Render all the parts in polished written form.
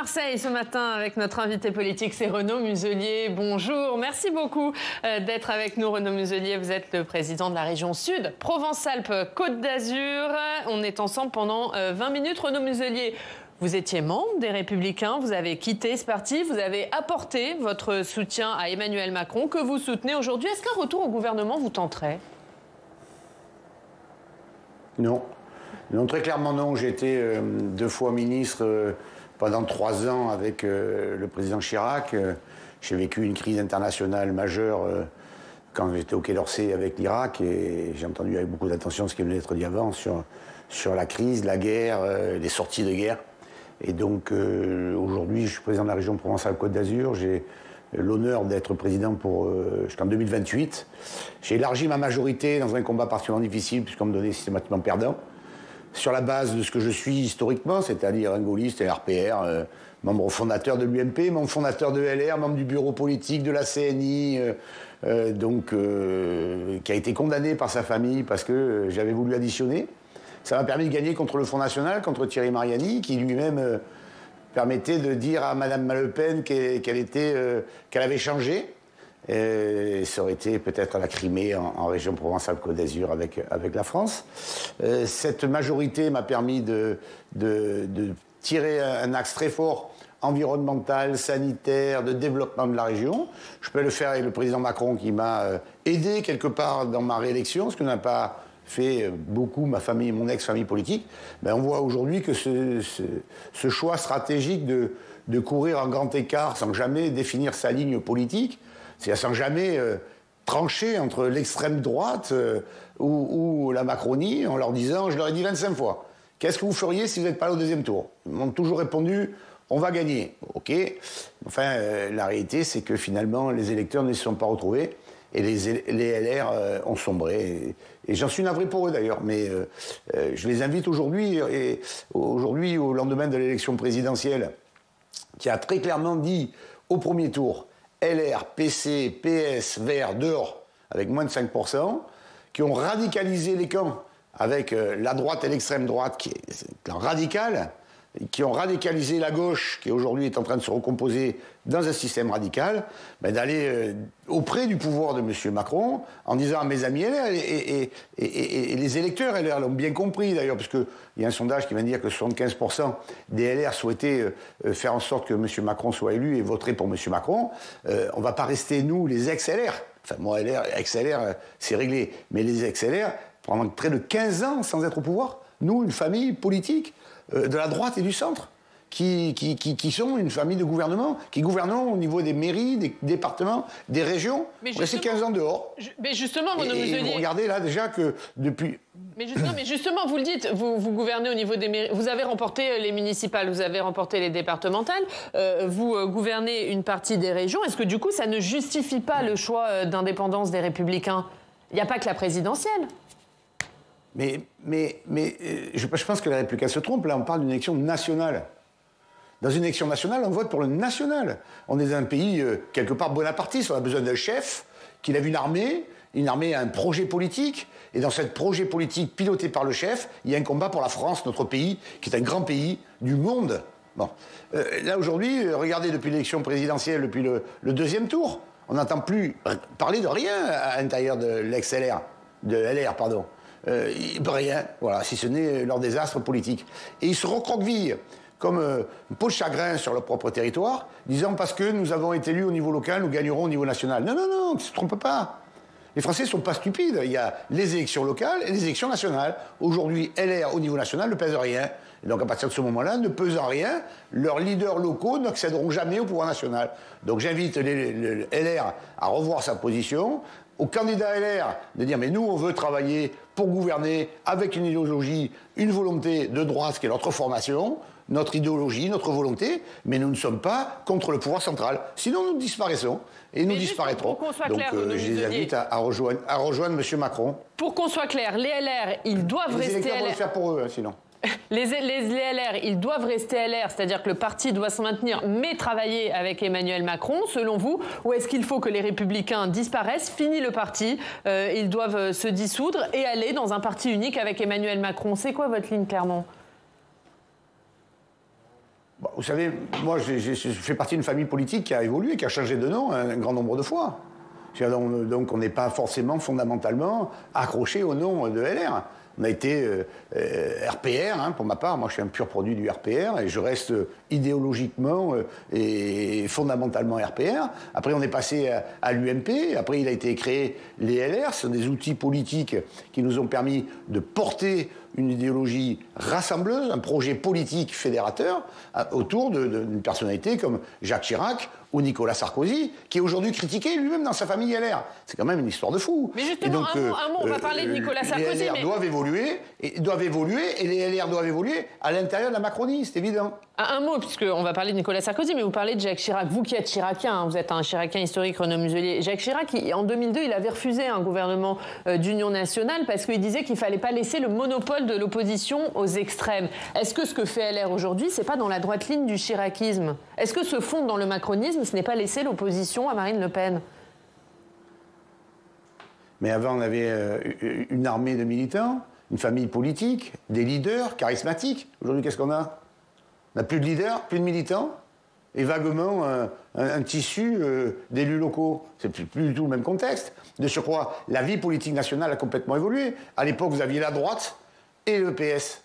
Marseille ce matin avec notre invité politique, c'est Renaud Muselier. Bonjour, merci beaucoup d'être avec nous Renaud Muselier. Vous êtes le président de la région Sud, Provence-Alpes-Côte d'Azur. On est ensemble pendant 20 minutes. Renaud Muselier, vous étiez membre des Républicains, vous avez quitté ce parti, vous avez apporté votre soutien à Emmanuel Macron, que vous soutenez aujourd'hui. Est-ce qu'un retour au gouvernement vous tenterait ? Non. Non, très clairement non. J'ai été 2 fois ministre pendant 3 ans avec le président Chirac. J'ai vécu une crise internationale majeure quand j'étais au Quai d'Orsay avec l'Irak et j'ai entendu avec beaucoup d'attention ce qui venait d'être dit avant sur la crise, la guerre, les sorties de guerre. Et donc aujourd'hui, je suis président de la région Provence-Alpes-Côte d'Azur. J'ai l'honneur d'être président jusqu'en 2028. J'ai élargi ma majorité dans un combat particulièrement difficile puisqu'on me donnait systématiquement perdant. Sur la base de ce que je suis historiquement, c'est-à-dire un gaulliste et RPR, membre fondateur de l'UMP, membre fondateur de LR, membre du bureau politique de la CNI, qui a été condamné par sa famille parce que j'avais voulu additionner. Ça m'a permis de gagner contre le Front National, contre Thierry Mariani, qui lui-même permettait de dire à Mme Le Pen qu'elle avait changé. Et ça aurait été peut-être la Crimée en région Provence-Alpes-Côte d'Azur avec la France. Cette majorité m'a permis de tirer un axe très fort environnemental, sanitaire, de développement de la région. Je peux le faire avec le président Macron qui m'a aidé quelque part dans ma réélection, ce que n'a pas fait beaucoup ma famille, mon ex-famille politique. On voit aujourd'hui que ce choix stratégique de courir en grand écart sans jamais définir sa ligne politique, c'est-à-dire sans jamais trancher entre l'extrême droite ou la Macronie en leur disant, je leur ai dit 25 fois, qu'est-ce que vous feriez si vous n'êtes pas allé au 2e tour ? Ils m'ont toujours répondu, on va gagner. Ok. Enfin, la réalité, c'est que finalement, les électeurs ne se sont pas retrouvés et les LR ont sombré. Et j'en suis navré pour eux d'ailleurs, mais je les invite aujourd'hui, au lendemain de l'élection présidentielle, qui a très clairement dit au premier tour, LR, PC, PS, Verts, dehors, avec moins de 5%, qui ont radicalisé les camps avec la droite et l'extrême droite, qui est un radical, qui ont radicalisé la gauche, qui aujourd'hui est en train de se recomposer dans un système radical, d'aller auprès du pouvoir de M. Macron, en disant à mes amis LR, et les électeurs LR l'ont bien compris d'ailleurs, parce qu'il y a un sondage qui va dire que 75% des LR souhaitaient faire en sorte que M. Macron soit élu et voteraient pour M. Macron. On ne va pas rester, nous, les ex-LR. Enfin, moi, ex-LR, c'est réglé. Mais les ex-LR, pendant près de 15 ans sans être au pouvoir, nous, une famille politique, de la droite et du centre, qui sont une famille de gouvernement, qui gouvernent au niveau des mairies, des départements, des régions. On restait 15 ans dehors. Mais justement, Renaud Muselier... vous regardez là déjà que depuis... Mais justement, vous le dites, vous gouvernez au niveau des mairies. Vous avez remporté les municipales, vous avez remporté les départementales, vous gouvernez une partie des régions. Est-ce que du coup, ça ne justifie pas le choix d'indépendance des Républicains ? Il n'y a pas que la présidentielle. Mais je pense que les Républicains se trompent. Là, on parle d'une élection nationale. Dans une élection nationale, on vote pour le national. On est dans un pays, quelque part, bonapartiste. On a besoin d'un chef, qu'il a une armée. Une armée a un projet politique. Et dans ce projet politique piloté par le chef, il y a un combat pour la France, notre pays, qui est un grand pays du monde. Bon. Là, aujourd'hui, regardez, depuis l'élection présidentielle, depuis le 2e tour, on n'entend plus parler de rien à l'intérieur de l'ex-LR, de LR, pardon. Rien, voilà, si ce n'est leur désastre politique. Et ils se recroquevillent comme une peau de chagrin sur leur propre territoire, disant parce que nous avons été élus au niveau local, nous gagnerons au niveau national. Non, ne se trompe pas. Les Français ne sont pas stupides. Il y a les élections locales et les élections nationales. Aujourd'hui, LR au niveau national ne pèse rien. Et donc à partir de ce moment-là, ne pesant rien, leurs leaders locaux n'accéderont jamais au pouvoir national. Donc j'invite les LR à revoir sa position, aux candidats LR de dire mais nous on veut travailler pour gouverner avec une idéologie, une volonté de droite qui est notre formation, notre idéologie, notre volonté, mais nous ne sommes pas contre le pouvoir central. Sinon nous disparaissons et nous disparaîtrons. Donc je les invite à rejoindre M. Macron. Pour qu'on soit clair, les LR, ils doivent rester LR. Les électeurs vont le faire pour eux, hein, sinon. Les LR, ils doivent rester LR, c'est-à-dire que le parti doit se maintenir, mais travailler avec Emmanuel Macron, selon vous, ou est-ce qu'il faut que les Républicains disparaissent, fini le parti, ils doivent se dissoudre et aller dans un parti unique avec Emmanuel Macron ? C'est quoi votre ligne, clairement ? vous savez, moi, je fais partie d'une famille politique qui a évolué, qui a changé de nom un grand nombre de fois. Donc, on n'est pas forcément fondamentalement accroché au nom de LR. On a été RPR, hein, pour ma part. Moi, je suis un pur produit du RPR et je reste idéologiquement et fondamentalement RPR. Après, on est passé à l'UMP. Après, il a été créé les LR. Ce sont des outils politiques qui nous ont permis de porter une idéologie rassembleuse, un projet politique fédérateur autour d'une personnalité comme Jacques Chirac ou Nicolas Sarkozy, qui est aujourd'hui critiqué lui-même dans sa famille LR. C'est quand même une histoire de fou. Mais justement, donc, un mot, on va parler de Nicolas Sarkozy. Les LR doivent évoluer, et les LR doivent évoluer à l'intérieur de la Macronie, c'est évident. Un mot, puisqu'on va parler de Nicolas Sarkozy, mais vous parlez de Jacques Chirac. Vous qui êtes chiracien, hein, vous êtes un chiracien historique, Renaud Muselier. Jacques Chirac, en 2002, il avait refusé un gouvernement d'union nationale parce qu'il disait qu'il ne fallait pas laisser le monopole de l'opposition aux extrêmes. Est-ce que ce que fait LR aujourd'hui, c'est pas dans la droite ligne du chiracisme? Est-ce que se fondre dans le macronisme, ce n'est pas laisser l'opposition à Marine Le Pen? Mais avant, on avait une armée de militants, une famille politique, des leaders charismatiques. Aujourd'hui, qu'est-ce qu'on a? On n'a plus de leaders, plus de militants, et vaguement un tissu d'élus locaux. C'est plus du tout le même contexte. De surcroît, la vie politique nationale a complètement évolué. À l'époque, vous aviez la droite et le PS.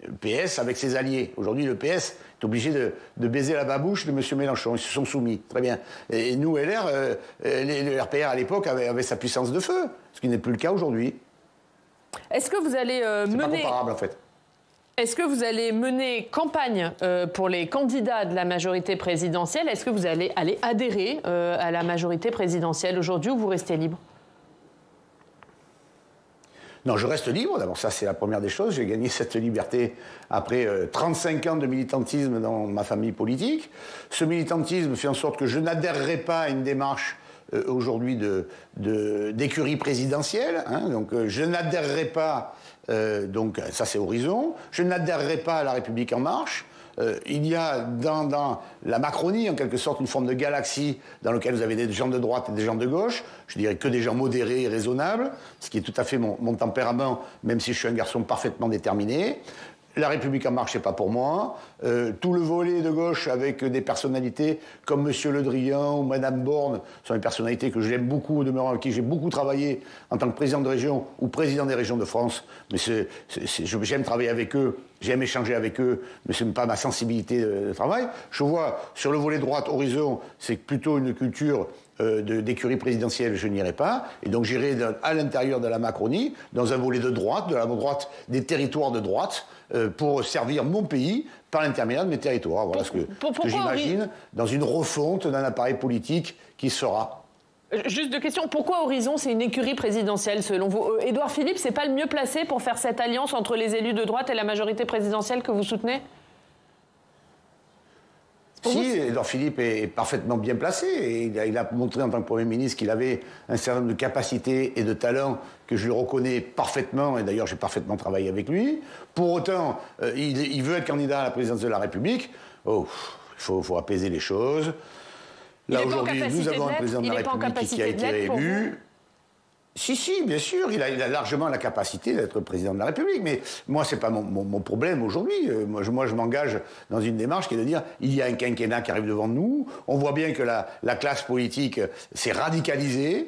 Le PS avec ses alliés. Aujourd'hui, le PS est obligé de baiser la babouche de M. Mélenchon. Ils se sont soumis. Très bien. Et nous, LR, le RPR à l'époque avait sa puissance de feu, ce qui n'est plus le cas aujourd'hui. Est-ce que vous allez C'est pas comparable, en fait. Est-ce que vous allez mener campagne pour les candidats de la majorité présidentielle? Est-ce que vous allez aller adhérer à la majorité présidentielle aujourd'hui ou vous restez libre? Non, je reste libre. D'abord, ça, c'est la première des choses. J'ai gagné cette liberté après 35 ans de militantisme dans ma famille politique. Ce militantisme fait en sorte que je n'adhérerai pas à une démarche aujourd'hui d'écurie présidentielle. Hein, donc, je n'adhérerai pas... donc ça c'est Horizon. Je n'adhérerai pas à La République En Marche. Il y a dans la Macronie, en quelque sorte, une forme de galaxie dans laquelle vous avez des gens de droite et des gens de gauche. Je dirais que des gens modérés et raisonnables, ce qui est tout à fait mon tempérament, même si je suis un garçon parfaitement déterminé. La République En Marche, c'est pas pour moi. Tout le volet de gauche avec des personnalités comme M. Le Drian ou Mme Borne sont des personnalités que j'aime beaucoup, au demeurant avec qui j'ai beaucoup travaillé en tant que président de région ou président des régions de France. Mais j'aime travailler avec eux, j'aime échanger avec eux, mais ce n'est pas ma sensibilité de travail. Je vois sur le volet droite, Horizon, c'est plutôt une culture d'écurie présidentielle, je n'irai pas. Et donc j'irai à l'intérieur de la Macronie, dans un volet de droite, de la droite, des territoires de droite, pour servir mon pays par l'intermédiaire de mes territoires. Voilà ce que j'imagine dans une refonte d'un appareil politique qui sera. Juste deux questions. Pourquoi Horizon, c'est une écurie présidentielle selon vous? Édouard Philippe, c'est pas le mieux placé pour faire cette alliance entre les élus de droite et la majorité présidentielle que vous soutenez? Si, Édouard Philippe est parfaitement bien placé. Et il a montré en tant que Premier ministre qu'il avait un certain nombre de capacités et de talents que je lui reconnais parfaitement. Et d'ailleurs, j'ai parfaitement travaillé avec lui. Pour autant, il veut être candidat à la présidence de la République. Oh, il faut apaiser les choses. Là, aujourd'hui, nous avons un président de la République qui a été réélu. Si, bien sûr, il a largement la capacité d'être président de la République, mais moi, c'est pas mon problème aujourd'hui. Moi, je m'engage dans une démarche qui est de dire, il y a un quinquennat qui arrive devant nous, on voit bien que la classe politique s'est radicalisée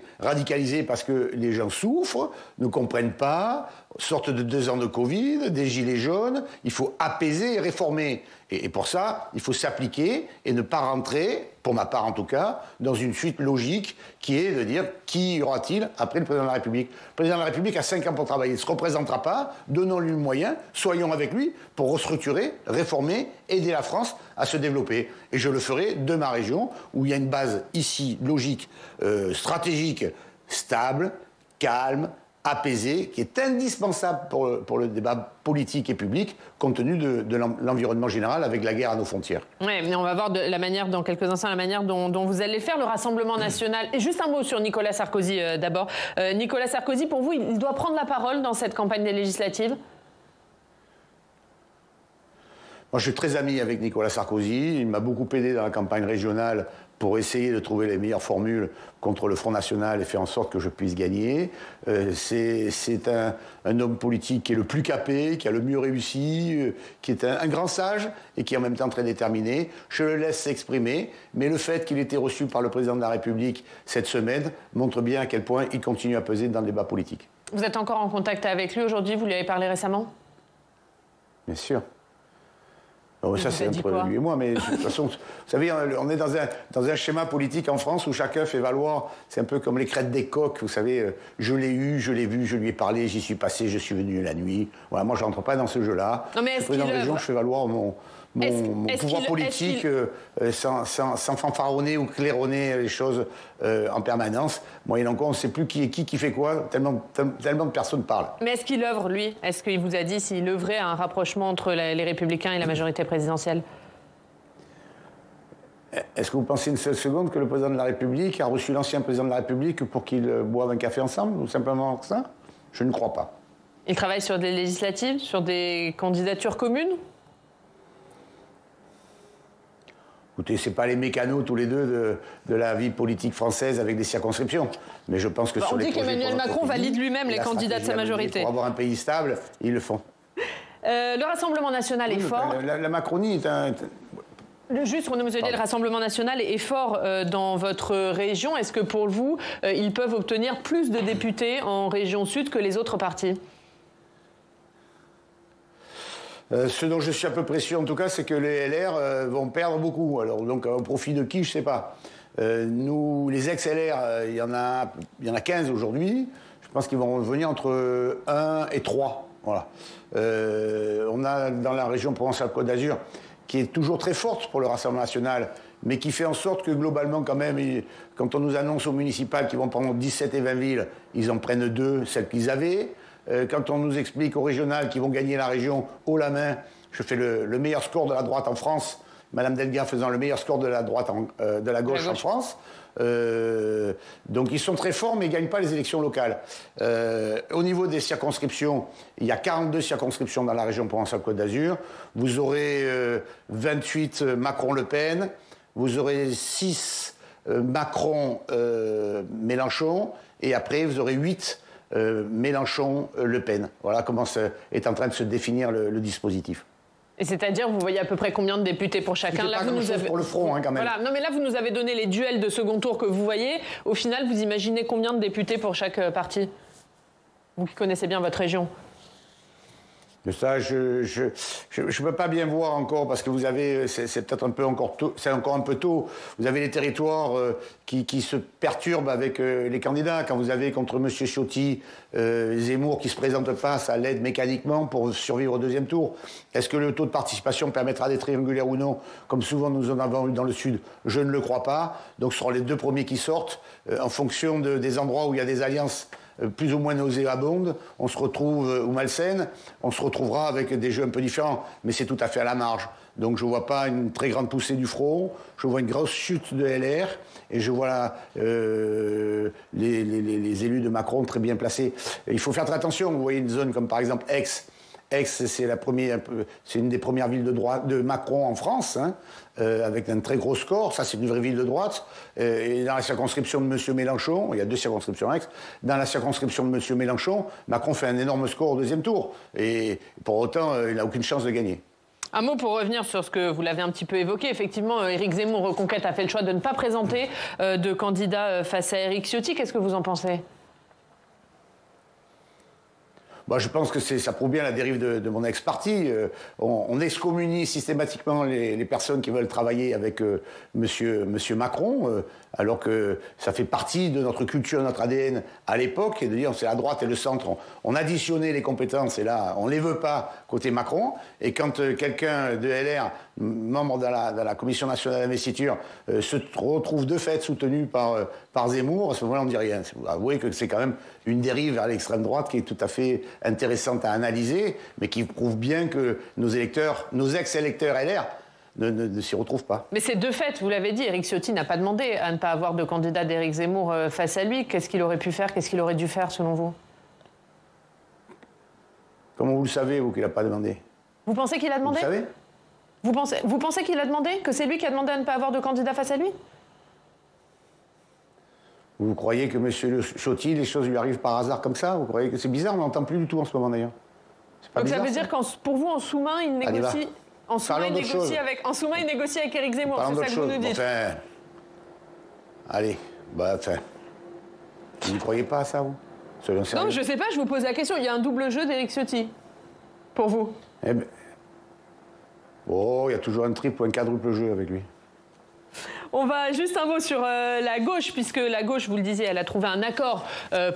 parce que les gens souffrent, ne comprennent pas, sortent de 2 ans de Covid, des gilets jaunes, il faut apaiser et réformer. Et pour ça, il faut s'appliquer et ne pas rentrer, pour ma part en tout cas, dans une suite logique qui est de dire qui y aura-t-il après le président de la République. Le président de la République a 5 ans pour travailler, il ne se représentera pas, donnons-lui le moyen, soyons avec lui pour restructurer, réformer, aider la France à se développer. Et je le ferai de ma région, où il y a une base ici logique, stratégique, stable, calme, apaisé, qui est indispensable pour le débat politique et public, compte tenu de l'environnement général avec la guerre à nos frontières. Oui, mais on va voir dans quelques instants la manière dont vous allez faire le Rassemblement national. Et juste un mot sur Nicolas Sarkozy d'abord. Nicolas Sarkozy, pour vous, il doit prendre la parole dans cette campagne des législatives? Moi, je suis très ami avec Nicolas Sarkozy. Il m'a beaucoup aidé dans la campagne régionale pour essayer de trouver les meilleures formules contre le Front National et faire en sorte que je puisse gagner. C'est un homme politique qui est le plus capé, qui a le mieux réussi, qui est un grand sage et qui est en même temps très déterminé. Je le laisse s'exprimer, mais le fait qu'il ait été reçu par le président de la République cette semaine montre bien à quel point il continue à peser dans le débat politique. Vous êtes encore en contact avec lui aujourd'hui? Vous lui avez parlé récemment? Bien sûr. Ça, c'est entre lui et moi, mais de toute façon, vous savez, on est dans un schéma politique en France où chacun fait valoir, c'est un peu comme les crêtes des coqs, vous savez, je l'ai eu, je l'ai vu, je lui ai parlé, j'y suis passé, je suis venu la nuit. Voilà, moi, je rentre pas dans ce jeu-là. Non, mais est-ce président de la région, je fais valoir mon pouvoir politique sans fanfaronner ou claironner les choses en permanence. Moyennant quoi, on ne sait plus qui est qui fait quoi, tellement de personnes parlent. Mais est-ce qu'il œuvre, lui? Est-ce qu'il vous a dit s'il œuvrait à un rapprochement entre les Républicains et la majorité présidentielle? Est-ce que vous pensez une seule seconde que le président de la République a reçu l'ancien président de la République pour qu'ils boivent un café ensemble, ou simplement ça? Je ne crois pas. Il travaille sur des législatives, sur des candidatures communes? Écoutez, ce n'est pas les mécanos tous les deux de la vie politique française avec des circonscriptions. Mais je pense que sur les projets... On dit qu'Emmanuel Macron valide lui-même les candidats de sa majorité. Pour avoir un pays stable, ils le font. Le Rassemblement national est fort. La Macronie est un... Juste, Renaud Muselier, le Rassemblement national est fort dans votre région. Est-ce que pour vous, ils peuvent obtenir plus de députés en région sud que les autres partis? Ce dont je suis un peu précieux, en tout cas, c'est que les LR vont perdre beaucoup. Alors, donc, au profit de qui, je ne sais pas. Nous, les ex-LR, il y en a 15 aujourd'hui. Je pense qu'ils vont revenir entre 1 et 3. Voilà. On a dans la région Provence-Alpes-Côte d'Azur, qui est toujours très forte pour le Rassemblement national, mais qui fait en sorte que globalement, quand même, quand on nous annonce aux municipales qu'ils vont prendre 17 et 20 villes, ils en prennent 2, celles qu'ils avaient. Quand on nous explique au régional qu'ils vont gagner la région haut la main, je fais le meilleur score de la droite en France, Madame Delga faisant le meilleur score de la droite de la gauche en France. Donc ils sont très forts, mais ils ne gagnent pas les élections locales. Au niveau des circonscriptions, il y a 42 circonscriptions dans la région Provence-Alpes-Côte d'Azur. Vous aurez 28 Macron-Le Pen, vous aurez 6 Macron-Mélenchon, et après vous aurez 8 Mélenchon-Le Pen. Voilà comment est en train de se définir le dispositif. Et c'est-à-dire, vous voyez à peu près combien de députés pour chacun? Là, vous nous avez... pour le front, hein, quand même. Voilà. Non, mais là, vous nous avez donné les duels de second tour que vous voyez. Au final, vous imaginez combien de députés pour chaque parti? Vous qui connaissez bien votre région. Ça, je peux pas bien voir encore, parce que vous avez, c'est peut-être un peu encore tôt, c'est encore un peu tôt. Vous avez les territoires qui se perturbent avec les candidats. Quand vous avez contre M. Ciotti, Zemmour qui se présente pas, ça l'aide mécaniquement pour survivre au deuxième tour. Est-ce que le taux de participation permettra d'être triangulaire ou non, comme souvent nous en avons eu dans le Sud? Je ne le crois pas. Donc ce seront les deux premiers qui sortent, en fonction des endroits où il y a des alliances plus ou moins nauséabondes, on se retrouve, ou malsaines, on se retrouvera avec des jeux un peu différents, mais c'est tout à fait à la marge. Donc je ne vois pas une très grande poussée du front, je vois une grosse chute de LR, et je vois les élus de Macron très bien placés. Il faut faire très attention, vous voyez une zone comme par exemple Aix. Aix, c'est une des premières villes de Macron en France, hein, avec un très gros score. Ça, c'est une vraie ville de droite. Et dans la circonscription de M. Mélenchon, il y a 2 circonscriptions à Aix, dans la circonscription de M. Mélenchon, Macron fait un énorme score au deuxième tour. Et pour autant, il n'a aucune chance de gagner. Un mot pour revenir sur ce que vous l'avez un petit peu évoqué. Effectivement, Éric Zemmour, Reconquête, a fait le choix de ne pas présenter de candidat face à Éric Ciotti. Qu'est-ce que vous en pensez ? Je pense que ça prouve bien la dérive de mon ex-parti. On excommunie systématiquement les personnes qui veulent travailler avec monsieur Macron, alors que ça fait partie de notre culture, de notre ADN à l'époque, et de dire c'est la droite et le centre. On additionnait les compétences, et là, on ne les veut pas côté Macron. Et quand quelqu'un de LR, membre de la Commission nationale d'investiture, se retrouve de fait soutenu par Zemmour, à ce moment-là, on ne dit rien. Vous avouez que c'est quand même une dérive vers l'extrême droite qui est tout à fait intéressante à analyser, mais qui prouve bien que nos ex-électeurs LR ne s'y retrouvent pas. Mais c'est de fait, vous l'avez dit, Éric Ciotti n'a pas demandé à ne pas avoir de candidat d'Éric Zemmour face à lui. Qu'est-ce qu'il aurait pu faire? Qu'est-ce qu'il aurait dû faire, selon vous? Comment vous le savez, vous, qu'il n'a pas demandé? Vous pensez qu'il a demandé? Vous le savez? Vous pensez qu'il a demandé? Que c'est lui qui a demandé à ne pas avoir de candidat face à lui? Vous croyez que M. Ciotti, les choses lui arrivent par hasard comme ça? Vous croyez que c'est bizarre? On n'entend plus du tout en ce moment d'ailleurs. Donc ça veut dire que pour vous, en sous-main, il négocie... En sous-main, il négocie avec Éric Zemmour, c'est ça que vous nous dites? Enfin, allez, vous ne croyez pas à ça, vous? Non, je ne sais pas, je vous pose la question. Il y a un double jeu d'Éric Ciotti, pour vous? Eh ben... Oh, il y a toujours un triple ou un quadruple jeu avec lui. On va juste un mot sur la gauche, puisque la gauche, vous le disiez, elle a trouvé un accord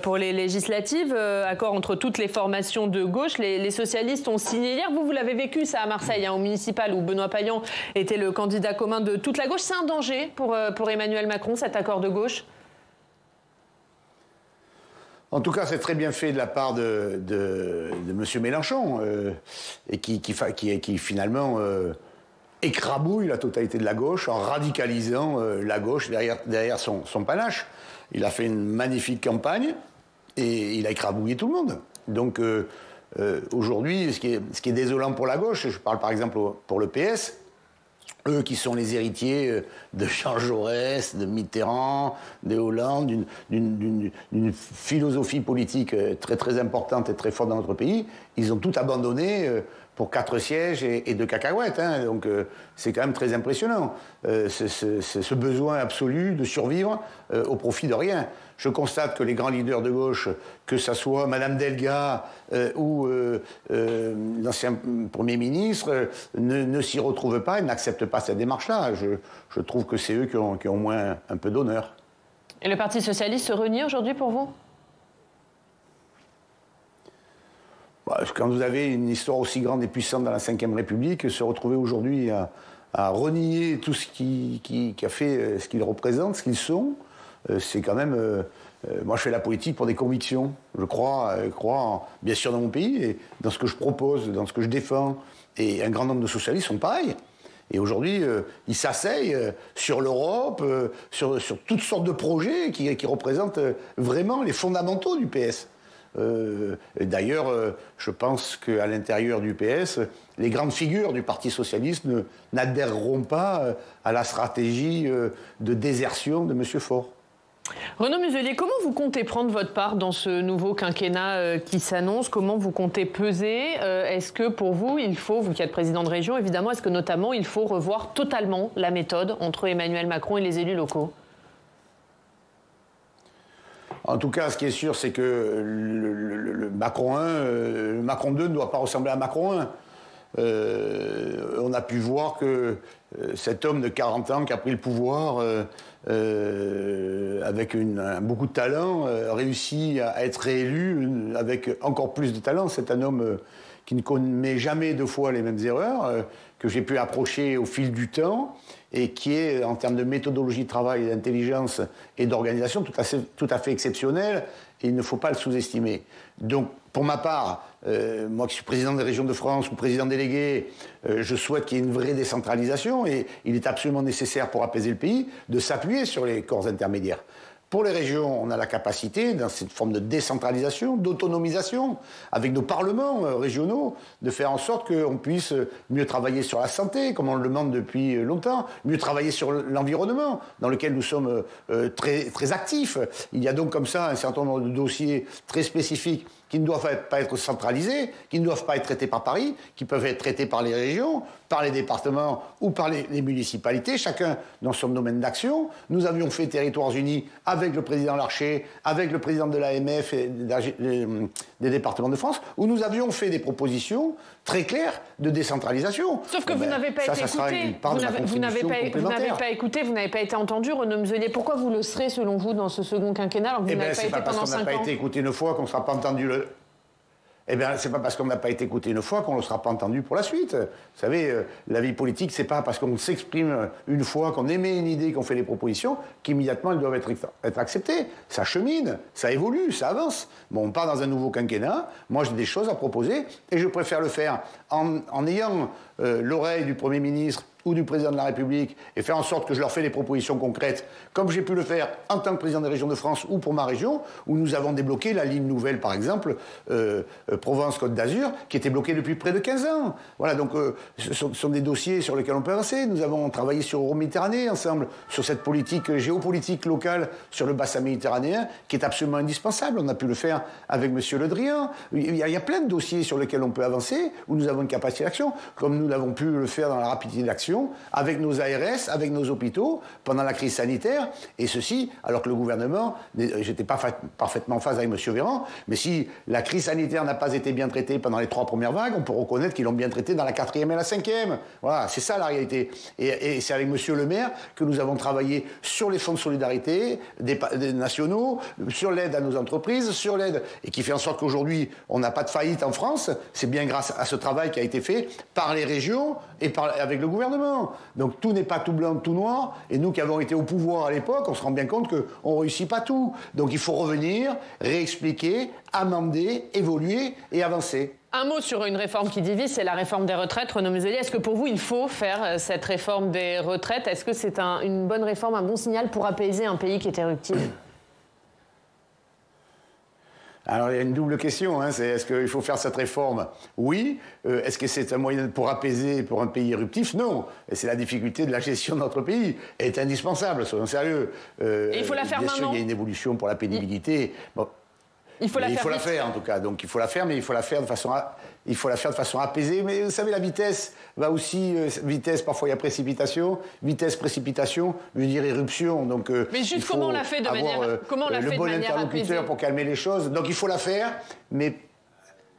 pour les législatives, accord entre toutes les formations de gauche. Les socialistes ont signé hier. Vous l'avez vécu, ça, à Marseille, au municipal, où Benoît Payan était le candidat commun de toute la gauche. C'est un danger pour Emmanuel Macron, cet accord de gauche? En tout cas, c'est très bien fait de la part de M. Mélenchon, et qui finalement écrabouille la totalité de la gauche en radicalisant la gauche derrière son panache. Il a fait une magnifique campagne et il a écrabouillé tout le monde. Donc aujourd'hui, ce qui est désolant pour la gauche, je parle par exemple pour le PS, eux qui sont les héritiers de Jean Jaurès, de Mitterrand, de Hollande, d'une philosophie politique très très importante et très forte dans notre pays, ils ont tout abandonné pour 4 sièges et 2 cacahuètes. Hein. Donc c'est quand même très impressionnant, ce besoin absolu de survivre au profit de rien. Je constate que les grands leaders de gauche, que ce soit Mme Delga ou l'ancien Premier ministre, ne s'y retrouvent pas et n'acceptent pas cette démarche-là. Je trouve que c'est eux qui ont au moins un peu d'honneur. Et le Parti socialiste se renie aujourd'hui pour vous? Quand vous avez une histoire aussi grande et puissante dans la Ve République, se retrouver aujourd'hui à renier tout ce qui a fait ce qu'ils représentent, ce qu'ils sont, c'est quand même... moi, je fais la politique pour des convictions. Je crois bien sûr dans mon pays, et dans ce que je propose, dans ce que je défends. Et un grand nombre de socialistes sont pareils. Et aujourd'hui, ils s'asseyent sur l'Europe, sur toutes sortes de projets qui représentent vraiment les fondamentaux du PS. D'ailleurs, je pense qu'à l'intérieur du PS, les grandes figures du Parti socialiste n'adhéreront pas à la stratégie de désertion de M. Faure. Renaud Muselier, comment vous comptez prendre votre part dans ce nouveau quinquennat qui s'annonce? Comment vous comptez peser? Est-ce que pour vous, vous qui êtes président de région, évidemment, est-ce que notamment il faut revoir totalement la méthode entre Emmanuel Macron et les élus locaux? En tout cas, ce qui est sûr, c'est que le Macron 1, le Macron 2 ne doit pas ressembler à Macron 1. On a pu voir que cet homme de 40 ans qui a pris le pouvoir avec beaucoup de talent réussit à être réélu avec encore plus de talent. C'est un homme qui ne commet jamais 2 fois les mêmes erreurs, que j'ai pu approcher au fil du temps et qui est, en termes de méthodologie de travail, d'intelligence et d'organisation, tout à fait exceptionnel, et il ne faut pas le sous-estimer. Donc, pour ma part, moi qui suis président des régions de France ou président délégué, je souhaite qu'il y ait une vraie décentralisation, et il est absolument nécessaire pour apaiser le pays de s'appuyer sur les corps intermédiaires. Pour les régions, on a la capacité, dans cette forme de décentralisation, d'autonomisation, avec nos parlements régionaux, de faire en sorte qu'on puisse mieux travailler sur la santé, comme on le demande depuis longtemps, mieux travailler sur l'environnement, dans lequel nous sommes très, très actifs. Il y a donc comme ça un certain nombre de dossiers très spécifiques qui ne doivent pas être centralisés, qui ne doivent pas être traités par Paris, qui peuvent être traités par les régions, par les départements ou par les municipalités, chacun dans son domaine d'action. Nous avions fait Territoires Unis avec le président Larcher, avec le président de l'AMF et des départements de France, où nous avions fait des propositions très claires de décentralisation. Sauf que vous n'avez pas été écouté. Vous n'avez pas écouté, vous n'avez pas été entendu, Renaud Muselier. Pourquoi vous le serez, selon vous, dans ce second quinquennat, alors que vous n'avez pas été pendant 5 ans? C'est pas parce qu'on n'a pas été écouté une fois qu'on ne sera pas entendu Eh bien, c'est pas parce qu'on n'a pas été écouté une fois qu'on ne sera pas entendu pour la suite. Vous savez, la vie politique, c'est pas parce qu'on s'exprime une fois, qu'on émet une idée, qu'on fait des propositions, qu'immédiatement elles doivent être acceptées. Ça chemine, ça évolue, ça avance. Bon, on part dans un nouveau quinquennat. Moi, j'ai des choses à proposer et je préfère le faire en ayant l'oreille du Premier ministre ou du président de la République et faire en sorte que je leur fais des propositions concrètes, comme j'ai pu le faire en tant que président des régions de France ou pour ma région, où nous avons débloqué la ligne nouvelle, par exemple, Provence-Côte d'Azur, qui était bloquée depuis près de 15 ans. Voilà, donc ce sont des dossiers sur lesquels on peut avancer. Nous avons travaillé sur Euro-Méditerranée ensemble, sur cette politique géopolitique locale sur le bassin méditerranéen, qui est absolument indispensable. On a pu le faire avec M. Le Drian. Il y a plein de dossiers sur lesquels on peut avancer, où nous avons une capacité d'action, comme nous l'avons pu le faire dans la rapidité d'action, avec nos ARS, avec nos hôpitaux, pendant la crise sanitaire, et ceci, alors que le gouvernement, j'étais pas parfaitement en phase avec M. Véran, mais si la crise sanitaire n'a pas été bien traitée pendant les 3 premières vagues, on peut reconnaître qu'ils l'ont bien traitée dans la 4e et la 5e. Voilà, c'est ça la réalité. Et c'est avec M. Le Maire que nous avons travaillé sur les fonds de solidarité des nationaux, sur l'aide à nos entreprises, sur l'aide, et qui fait en sorte qu'aujourd'hui, on n'a pas de faillite en France. C'est bien grâce à ce travail qui a été fait par les régions et avec le gouvernement. Donc tout n'est pas tout blanc, tout noir, et nous qui avons été au pouvoir à l'époque, on se rend bien compte qu'on ne réussit pas tout. Donc il faut revenir, réexpliquer, amender, évoluer et avancer. Un mot sur une réforme qui divise, c'est la réforme des retraites. Renaud Muselier, est-ce que pour vous, il faut faire cette réforme des retraites? Est-ce que c'est une bonne réforme, un bon signal pour apaiser un pays qui est éruptif? Alors il y a une double question, hein, c'est est-ce qu'il faut faire cette réforme? Oui. Est-ce que c'est un moyen pour apaiser pour un pays éruptif? Non. Et c'est la difficulté de la gestion de notre pays. Elle est indispensable, soyons sérieux. Et il faut la faire bien maintenant. Sûr, il y a une évolution pour la pénibilité. Bon. Il faut la faire en tout cas. Donc il faut la faire, mais il faut la faire de façon apaisée. Mais vous savez, la vitesse va aussi vitesse. Parfois il y a précipitation, vitesse précipitation, veut dire éruption. Donc mais juste comment on l'a fait de manière le bon interlocuteur pour calmer les choses. Donc il faut la faire, mais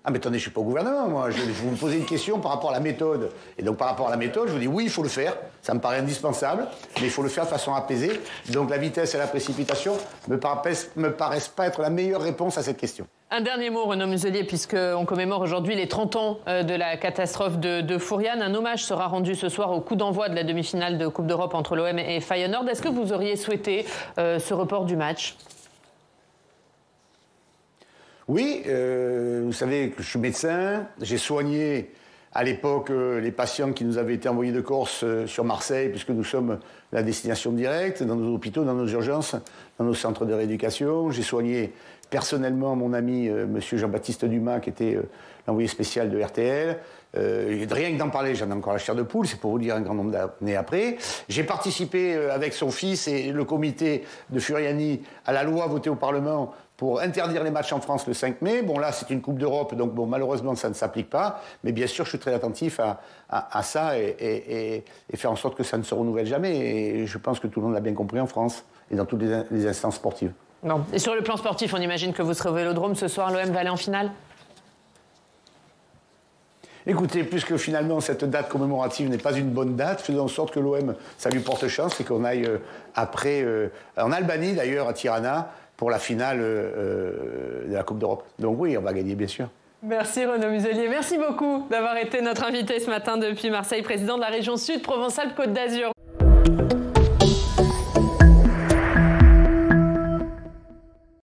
mais attendez, je suis pas au gouvernement, moi. Vous me posez une question par rapport à la méthode. Et donc, par rapport à la méthode, je vous dis oui, il faut le faire. Ça me paraît indispensable, mais il faut le faire de façon apaisée. Donc, la vitesse et la précipitation me paraissent pas être la meilleure réponse à cette question. Un dernier mot, Renaud Muselier, puisqu'on commémore aujourd'hui les 30 ans de la catastrophe de Fouriane. Un hommage sera rendu ce soir au coup d'envoi de la demi-finale de Coupe d'Europe entre l'OM et Feyenoord. Est-ce que vous auriez souhaité ce report du match ? Oui, vous savez que je suis médecin, j'ai soigné à l'époque les patients qui nous avaient été envoyés de Corse sur Marseille, puisque nous sommes la destination directe, dans nos hôpitaux, dans nos urgences, dans nos centres de rééducation. J'ai soigné personnellement mon ami monsieur Jean-Baptiste Dumas, qui était l'envoyé spécial de RTL. Rien que d'en parler, j'en ai encore la chair de poule, c'est pour vous dire un grand nombre d'années après. J'ai participé avec son fils et le comité de Furiani à la loi votée au Parlement pour interdire les matchs en France le 5 mai. Bon, là, c'est une Coupe d'Europe, donc bon, malheureusement, ça ne s'applique pas. Mais bien sûr, je suis très attentif à ça et faire en sorte que ça ne se renouvelle jamais. Et je pense que tout le monde l'a bien compris en France et dans toutes les instances sportives. Bon. Et sur le plan sportif, on imagine que vous serez au Vélodrome ce soir, l'OM va aller en finale ? Écoutez, puisque finalement cette date commémorative n'est pas une bonne date, faisons en sorte que l'OM, ça lui porte chance et qu'on aille après, en Albanie d'ailleurs, à Tirana, pour la finale de la Coupe d'Europe. Donc oui, on va gagner, bien sûr. Merci Renaud Muselier. Merci beaucoup d'avoir été notre invité ce matin depuis Marseille, président de la région Sud Provence-Alpes-Côte d'Azur.